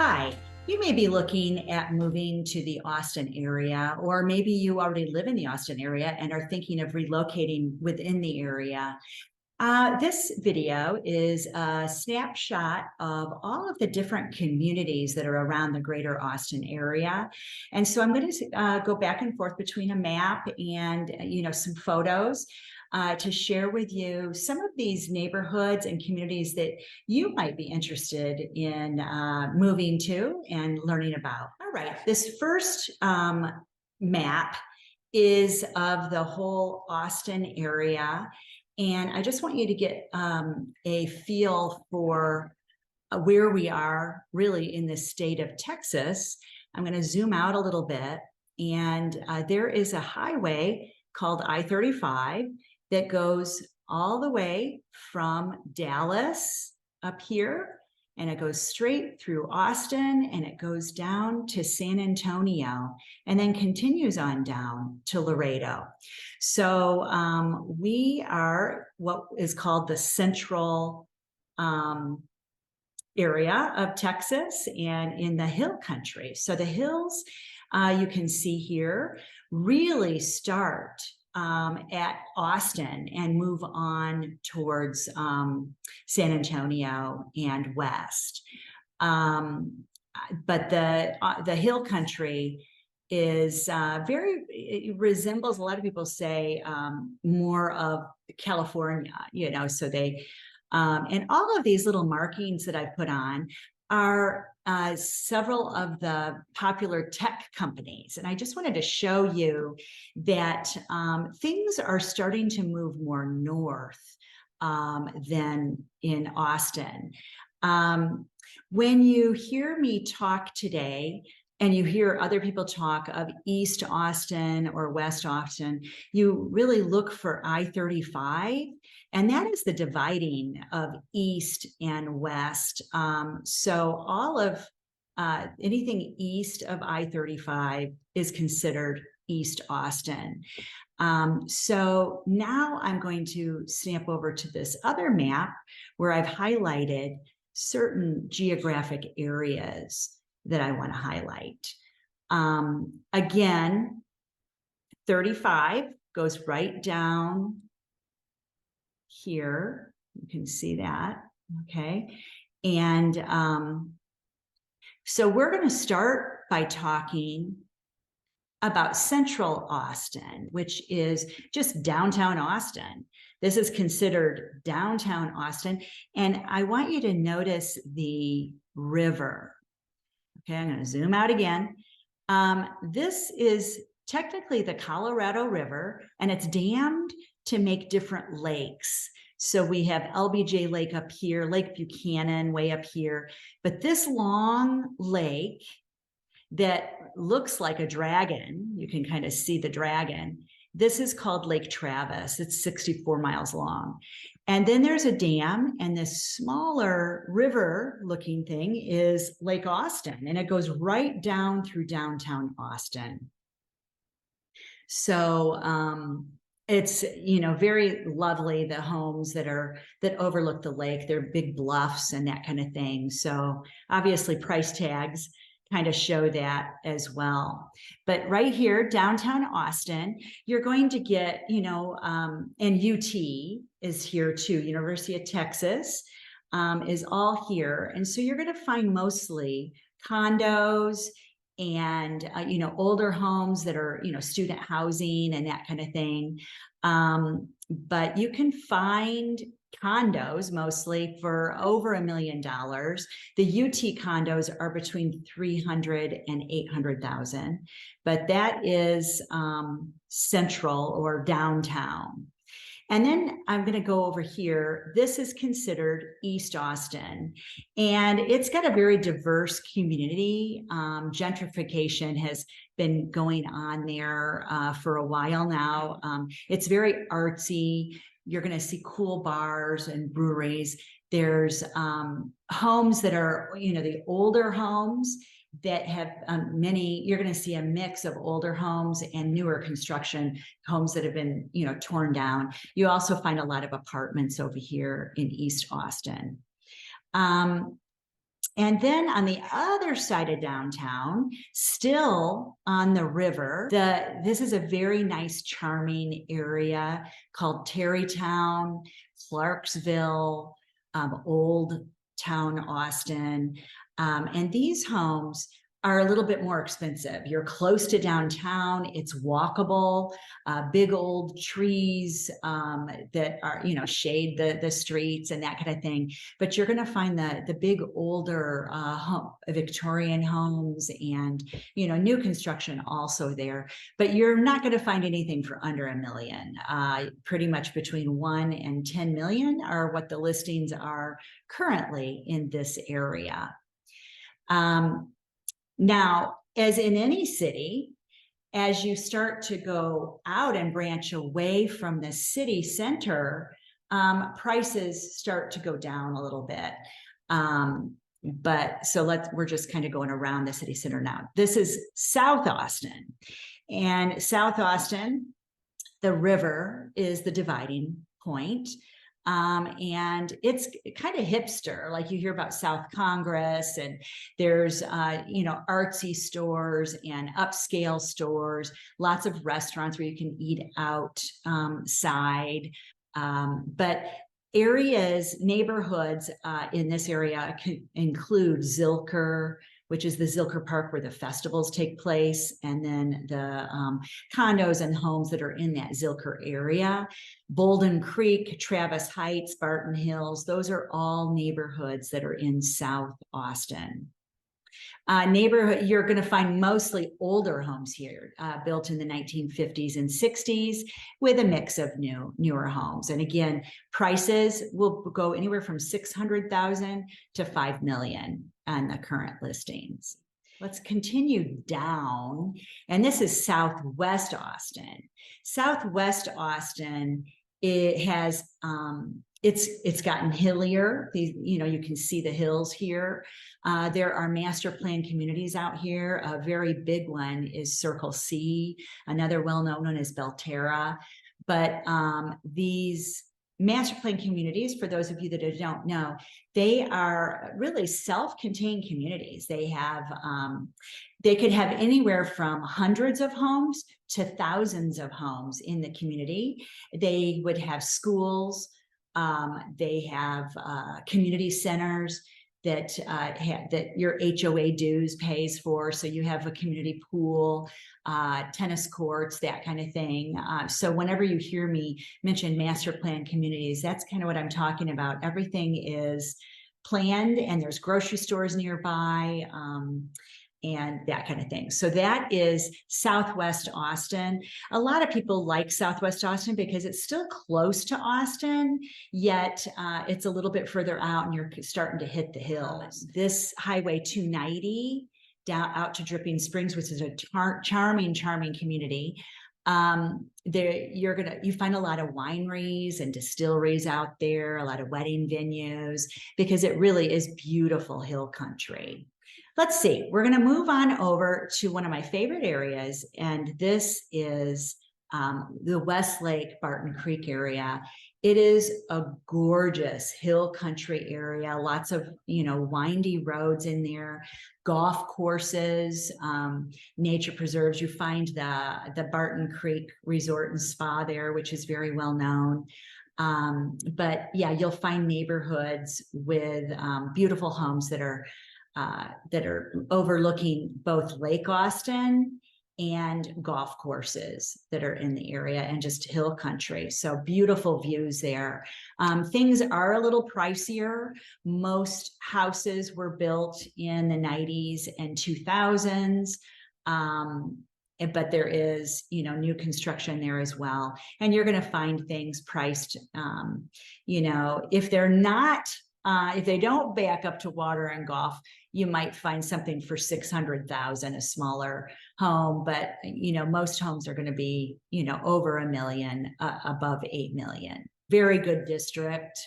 Hi, you may be looking at moving to the Austin area, or maybe you already live in the Austin area and are thinking of relocating within the area. This video is a snapshot of all of the different communities that are around the greater Austin area. And so I'm going to go back and forth between a map and, some photos to share with you some of these neighborhoods and communities that you might be interested in moving to and learning about. All right, this first map is of the whole Austin area. And I just want you to get a feel for where we are really in the state of Texas. I'm going to zoom out a little bit. And there is a highway called I-35 that goes all the way from Dallas up here. And it goes straight through Austin and it goes down to San Antonio and then continues on down to Laredo. So we are what is called the central area of Texas and in the hill country. So the hills you can see here really start at Austin and move on towards San Antonio and west. But the hill country is it resembles, a lot of people say, more of California, so they, and all of these little markings that I put on are several of the popular tech companies. And I just wanted to show you that things are starting to move more north than in Austin. When you hear me talk today, and you hear other people talk of East Austin or West Austin, you really look for I-35, and that is the dividing of East and West. So all of anything east of I-35 is considered East Austin. So now I'm going to stamp over to this other map where I've highlighted certain geographic areas that I want to highlight. Again, 35 goes right down here. You can see that, okay? And so we're going to start by talking about Central Austin, which is just downtown Austin. This is considered downtown Austin. And I want you to notice the river. Okay, I'm going to zoom out again. This is technically the Colorado River, and it's dammed to make different lakes. So we have LBJ Lake up here, Lake Buchanan way up here. But this long lake that looks like a dragon, you can kind of see the dragon, this is called Lake Travis. It's 64 miles long. And then there's a dam, and this smaller river looking thing is Lake Austin, and it goes right down through downtown Austin. So it's, very lovely, the homes that overlook the lake. They're big bluffs and that kind of thing. So obviously price tags kind of show that as well. But right here, downtown Austin, you're going to get, and UT is here too. University of Texas is all here. And so you're going to find mostly condos and, older homes that are, student housing and that kind of thing. But you can find condos mostly for over $1 million. The UT condos are between 300 and 800,000, but that is central or downtown. And then I'm going to go over here. This is considered East Austin, and it's got a very diverse community. Gentrification has been going on there for a while now. It's very artsy. You're going to see cool bars and breweries. There's homes that are, the older homes that have you're going to see a mix of older homes and newer construction homes that have been, torn down. You also find a lot of apartments over here in East Austin. And then on the other side of downtown, still on the river, this is a very nice, charming area called Tarrytown, Clarksville, Old Town Austin. And these homes are a little bit more expensive. You're close to downtown, it's walkable, big old trees that are, shade the streets and that kind of thing. But you're gonna find the big older Victorian homes and, new construction also there. But you're not gonna find anything for under $1 million. Pretty much between 1 and 10 million are what the listings are currently in this area. Now, as in any city, as you start to go out and branch away from the city center, prices start to go down a little bit. But so we're just kind of going around the city center now. This is South Austin, and South Austin, the river is the dividing point. And it's kind of hipster, like you hear about South Congress, and there's, artsy stores and upscale stores, lots of restaurants where you can eat outside. But neighborhoods in this area include Zilker, which is the Zilker Park where the festivals take place, and then the condos and homes that are in that Zilker area. Bolden Creek, Travis Heights, Barton Hills, those are all neighborhoods that are in South Austin. Neighborhood, you're going to find mostly older homes here, built in the 1950s and 60s, with a mix of newer homes. And again, prices will go anywhere from $600,000 to $5 million on the current listings. Let's continue down, and this is Southwest Austin. Southwest Austin, it has it's gotten hillier. You can see the hills here. There are master plan communities out here. A very big one is Circle C. Another well-known one is Belterra. But these master plan communities, for those of you that don't know, they are really self-contained communities. They have, they could have anywhere from hundreds of homes to thousands of homes in the community. They would have schools. They have community centers that that your HOA dues pays for. So you have a community pool, tennis courts, that kind of thing. So whenever you hear me mention master plan communities, that's kind of what I'm talking about. Everything is planned, and there's grocery stores nearby. And that kind of thing. So that is Southwest Austin. A lot of people like Southwest Austin because it's still close to Austin, yet it's a little bit further out and you're starting to hit the hills. This Highway 290 down out to Dripping Springs, which is a charming community. You find a lot of wineries and distilleries out there, a lot of wedding venues, because it really is beautiful hill country. Let's see, we're going to move on over to one of my favorite areas, and this is the Westlake Barton Creek area. It is a gorgeous hill country area, lots of, windy roads in there, golf courses, nature preserves. You find the Barton Creek Resort and Spa there, which is very well known. But yeah, you'll find neighborhoods with beautiful homes that are overlooking both Lake Austin and golf courses that are in the area, and just hill country. So beautiful views there. Things are a little pricier. Most houses were built in the 90s and 2000s. But there is, new construction there as well. And you're going to find things priced, if they're not, if they don't back up to water and golf, you might find something for $600,000, a smaller home. But, most homes are going to be, over $1 million, above $8 million. Very good district,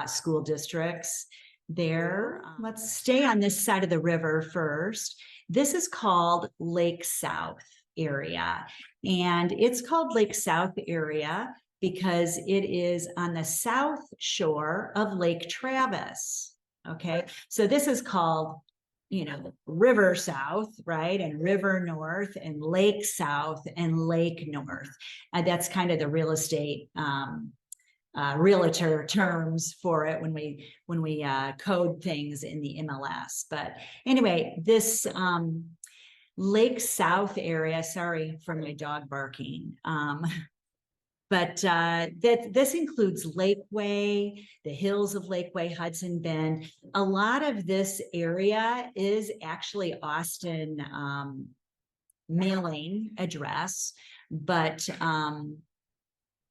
school districts there. Let's stay on this side of the river first. This is called Lake South area, and it's called Lake South area because it is on the south shore of Lake Travis. Okay, so this is called, river south, right? And river north and lake south and lake north. That's kind of the real estate realtor terms for it when we code things in the MLS. But anyway, this lake south area, sorry for my dog barking. But this includes Lakeway, the hills of Lakeway, Hudson Bend. A lot of this area is actually Austin mailing address, but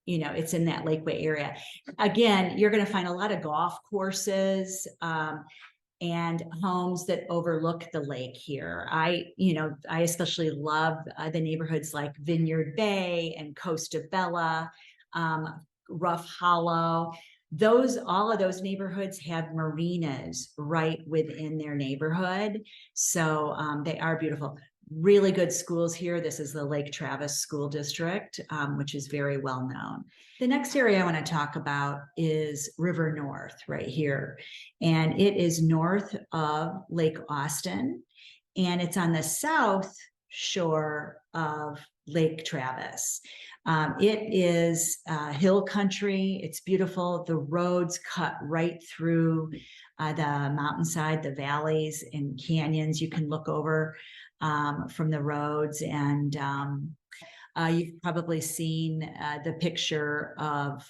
it's in that Lakeway area. Again, you're going to find a lot of golf courses and homes that overlook the lake here. I especially love the neighborhoods like Vineyard Bay and Costa Bella, Rough Hollow. All of those neighborhoods have marinas right within their neighborhood. So they are beautiful. Really good schools here. This is the Lake Travis School District, which is very well known. The next area I want to talk about is River North right here. And it is north of Lake Austin. And it's on the south shore of Lake Travis. It is hill country. It's beautiful. The roads cut right through the mountainside, the valleys and canyons. You can look over from the roads, and you've probably seen the picture of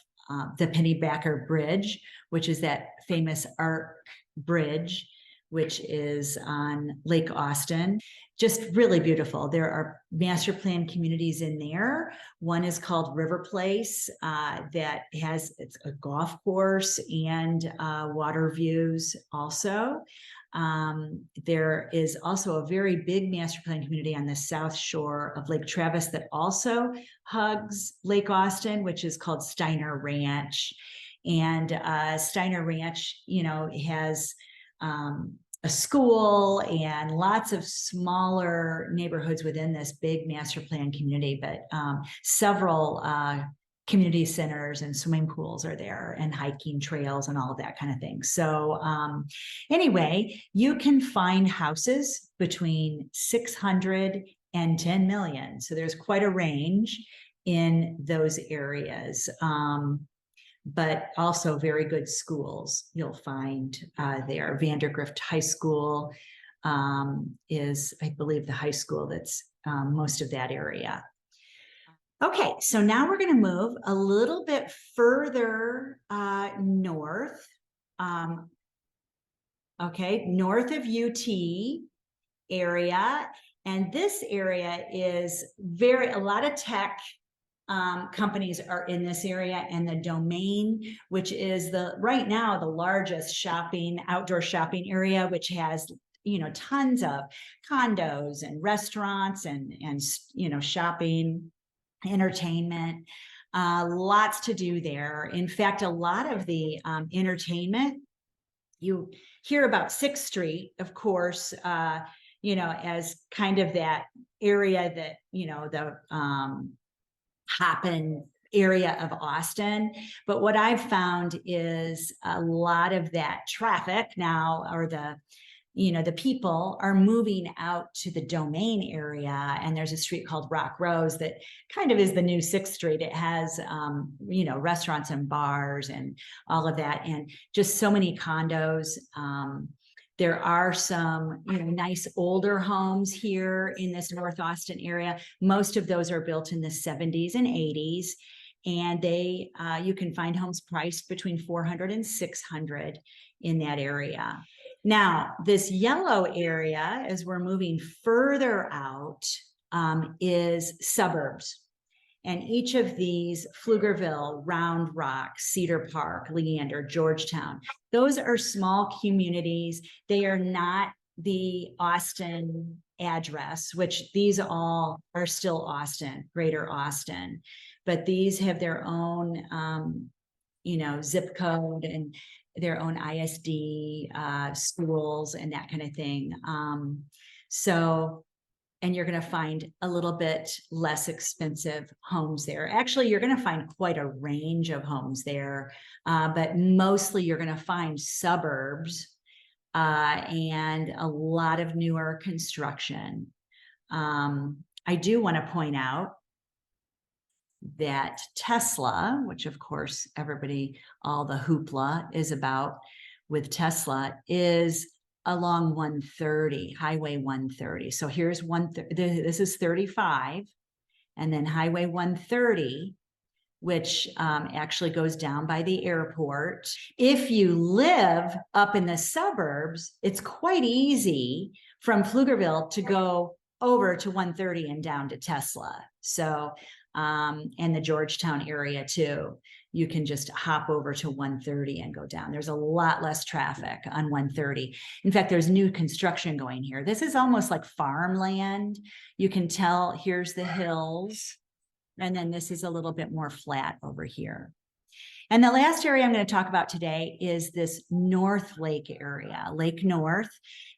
the Pennybacker Bridge, which is that famous arc bridge, which is on Lake Austin. Just really beautiful. There are master plan communities in there. One is called River Place that it's a golf course and water views also. There is also a very big master plan community on the south shore of Lake Travis that also hugs Lake Austin, which is called Steiner Ranch. And Steiner Ranch, has a school and lots of smaller neighborhoods within this big master plan community, but several community centers and swimming pools are there, and hiking trails and all of that kind of thing. So anyway, you can find houses between 600 and 10 million. So there's quite a range in those areas. But also very good schools you'll find there. Vandergrift High School is, I believe, the high school that's most of that area. Okay, so now we're going to move a little bit further north. Okay, north of UT area. And this area is a lot of tech companies are in this area, and the Domain, which is right now the largest outdoor shopping area, which has tons of condos and restaurants and shopping, entertainment, lots to do there. In fact, a lot of the entertainment, you hear about 6th Street, of course, as kind of that area that the happen area of Austin. But what I've found is a lot of that traffic now, or the people are moving out to the Domain area, and there's a street called Rock Rose that kind of is the new 6th Street. It has, restaurants and bars and all of that, and just so many condos. There are some nice older homes here in this North Austin area. Most of those are built in the 70s and 80s. And you can find homes priced between $400 and $600 in that area. Now, this yellow area, as we're moving further out, is suburbs. And each of these, Pflugerville, Round Rock, Cedar Park, Leander, Georgetown, those are small communities. They are not the Austin address, which these all are still Austin, Greater Austin. But these have their own, zip code and their own ISD schools and that kind of thing. And you're going to find a little bit less expensive homes there. Actually, you're going to find quite a range of homes there, but mostly you're going to find suburbs and a lot of newer construction. I do want to point out that Tesla, which of course everybody, all the hoopla is about with Tesla, is along 130, Highway 130. So here's this is 35, and then Highway 130, which actually goes down by the airport. If you live up in the suburbs, it's quite easy from Pflugerville to go over to 130 and down to Tesla. So, and the Georgetown area too. You can just hop over to 130 and go down. There's a lot less traffic on 130. In fact, there's new construction going here. This is almost like farmland. You can tell here's the hills. And then this is a little bit more flat over here. And the last area I'm going to talk about today is this North Lake area, Lake North.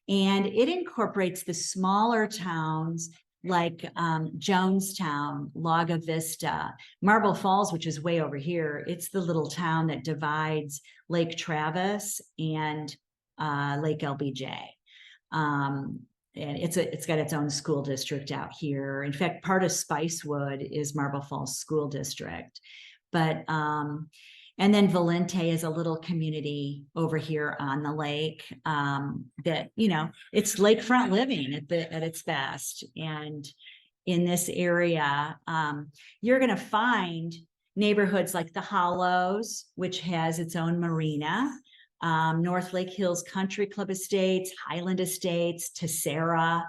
And it incorporates the smaller towns like Jonestown, Lago, Vista, Marble Falls, which is way over here. It's the little town that divides Lake Travis and Lake LBJ. And it's got its own school district out here. In fact, part of Spicewood is Marble Falls School District. But and then Volente is a little community over here on the lake that, you know, it's lakefront living at its best. And in this area, you're going to find neighborhoods like the Hollows, which has its own marina, North Lake Hills Country Club Estates, Highland Estates, Tessera,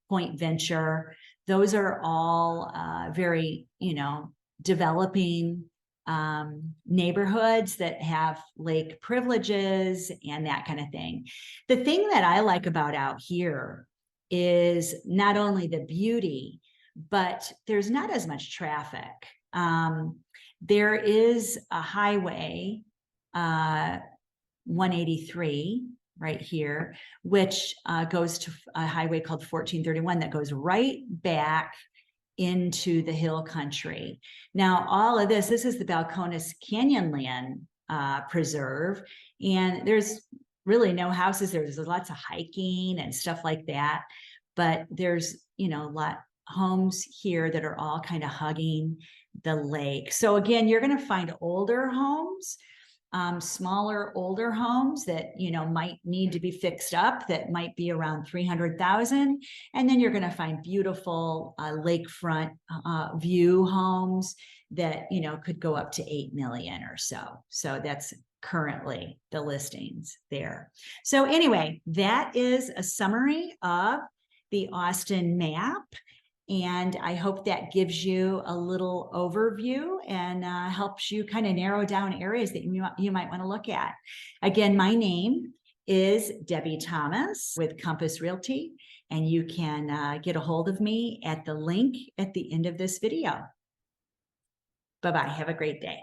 Point Venture. Those are all very, you know, developing neighborhoods that have lake privileges and that kind of thing. The thing that I like about out here is not only the beauty, but there's not as much traffic. There is a highway, 183 right here, which goes to a highway called 1431 that goes right back into the hill country. Now, all of this is the Balcones Canyonland Preserve, and there's really no houses there. There's lots of hiking and stuff like that, but there's, you know, a lot homes here that are all kind of hugging the lake. So again, you're going to find older homes, smaller, older homes that, you know, might need to be fixed up, that might be around 300,000. And then you're going to find beautiful lakefront view homes that, you know, could go up to 8 million or so. So that's currently the listings there. So anyway, that is a summary of the Austin map. And I hope that gives you a little overview and helps you kind of narrow down areas that you might want to look at. Again, my name is Debbie Thomas with Compass Realty, and you can get a hold of me at the link at the end of this video. Bye-bye. Have a great day.